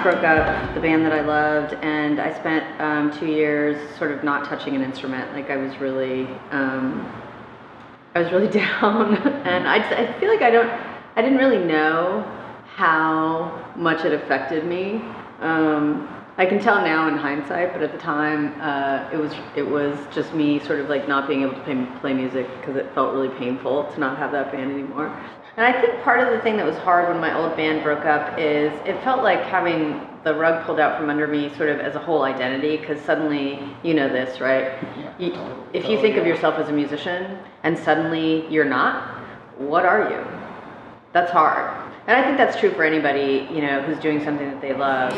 broke up, the band that I loved, and I spent 2 years sort of not touching an instrument. Like I was really down, and I feel like I didn't really know how much it affected me. I can tell now in hindsight, but at the time, it was just me sort of like not being able to play music because it felt really painful to not have that band anymore. And I think part of the thing that was hard when my old band broke up is it felt like having the rug pulled out from under me sort of as a whole identity, because suddenly, you know this, right? If you think of yourself as a musician and suddenly you're not, what are you? That's hard. And I think that's true for anybody, you know, who's doing something that they love.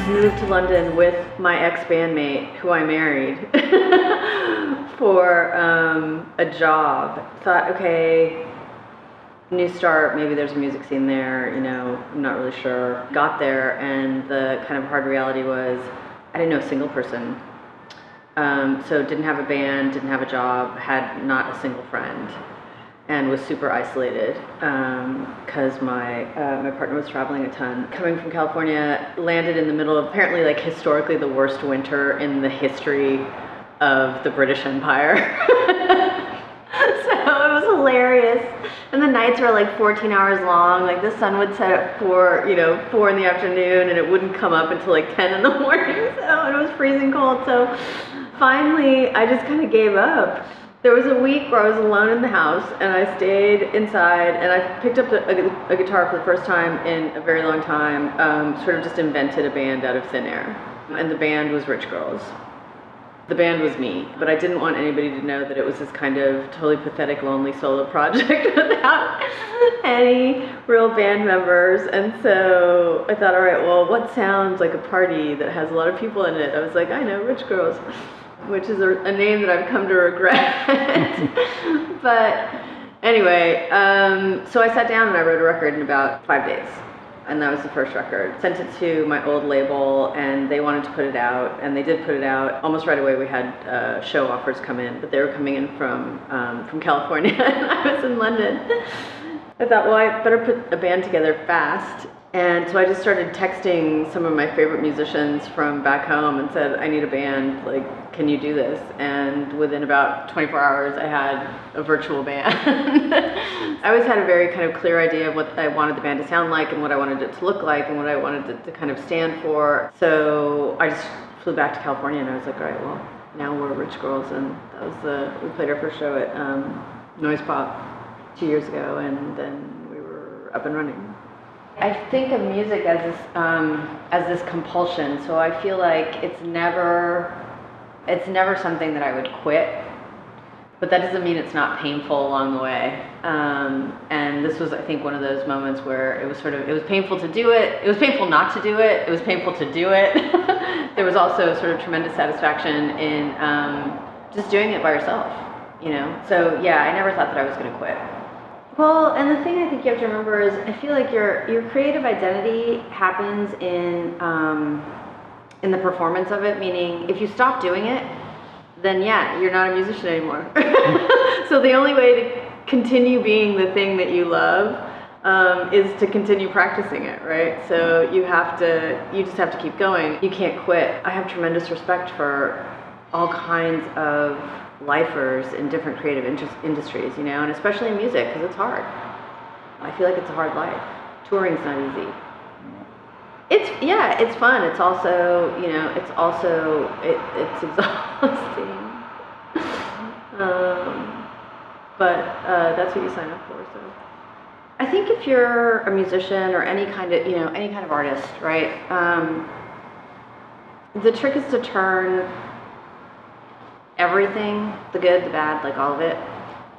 Moved to London with my ex-bandmate, who I married, for a job. Thought, okay, new start, maybe there's a music scene there, you know, I'm not really sure. Got there, and the kind of hard reality was I didn't know a single person. So didn't have a band, didn't have a job, had not a single friend, and was super isolated because my partner was traveling a ton. Coming from California, landed in the middle of apparently like historically the worst winter in the history of the British Empire. So it was hilarious. And the nights were like 14 hours long. Like the sun would set at 4 in the afternoon, and it wouldn't come up until like 10 in the morning. So it was freezing cold. So finally, I just kind of gave up. There was a week where I was alone in the house, and I stayed inside, and I picked up a guitar for the first time in a very long time, sort of just invented a band out of thin air. And the band was Rich Girls. The band was me, but I didn't want anybody to know that it was this kind of totally pathetic, lonely solo project without any real band members. And so I thought, all right, well, what sounds like a party that has a lot of people in it? I was like, I know, Rich Girls, which is a name that I've come to regret. But anyway, so I sat down and I wrote a record in about 5 days. And that was the first record. Sent it to my old label, and they wanted to put it out, and they did put it out. Almost right away we had show offers come in, but they were coming in from California, and I was in London. I thought, well, I better put a band together fast. And so I just started texting some of my favorite musicians from back home and said, I need a band, like, can you do this? And within about 24 hours, I had a virtual band. I always had a very kind of clear idea of what I wanted the band to sound like and what I wanted it to look like and what I wanted it to kind of stand for. So I just flew back to California, and I was like, all right, well, now we're Rich Girls. And that was we played our first show at Noise Pop 2 years ago, and then we were up and running. I think of music as this compulsion, so I feel like it's never something that I would quit, but that doesn't mean it's not painful along the way. And this was, I think, one of those moments where it was painful to do it, it was painful not to do it, it was painful to do it. There was also sort of tremendous satisfaction in just doing it by yourself, you know? So yeah, I never thought that I was going to quit. Well, and the thing I think you have to remember is I feel like your creative identity happens in the performance of it, meaning if you stop doing it, then yeah, you're not a musician anymore. So the only way to continue being the thing that you love is to continue practicing it, right? So you just have to keep going. You can't quit. I have tremendous respect for all kinds of lifers in different creative industries, you know, and especially in music, because it's hard. I feel like it's a hard life. Touring's not easy. It's fun. It's also, you know, it's exhausting. But that's what you sign up for. So I think if you're a musician or any kind of artist, right? The trick is to turn everything, the good, the bad, like all of it,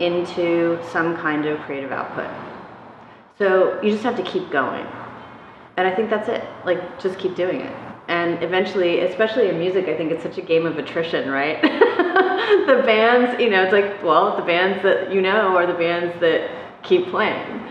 into some kind of creative output. So you just have to keep going. And I think that's it. Like, just keep doing it. And eventually, especially in music, I think it's such a game of attrition, right? The bands, you know, it's like, well, the bands that you know are the bands that keep playing.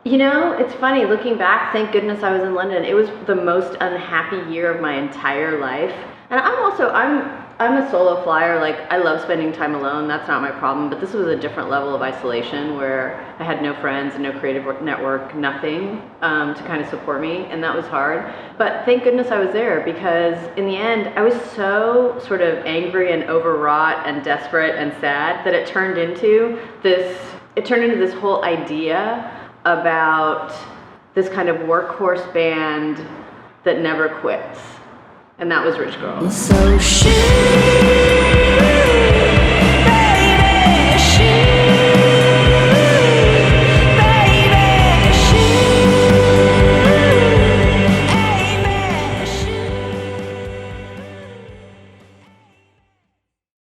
You know, it's funny, looking back, thank goodness I was in London. It was the most unhappy year of my entire life. And I'm a solo flyer. Like, I love spending time alone. That's not my problem. But this was a different level of isolation where I had no friends and no creative network, nothing to kind of support me. And that was hard. But thank goodness I was there, because in the end, I was so sort of angry and overwrought and desperate and sad that it turned into this whole idea about this kind of workhorse band that never quits. And that was Rich Girl. So she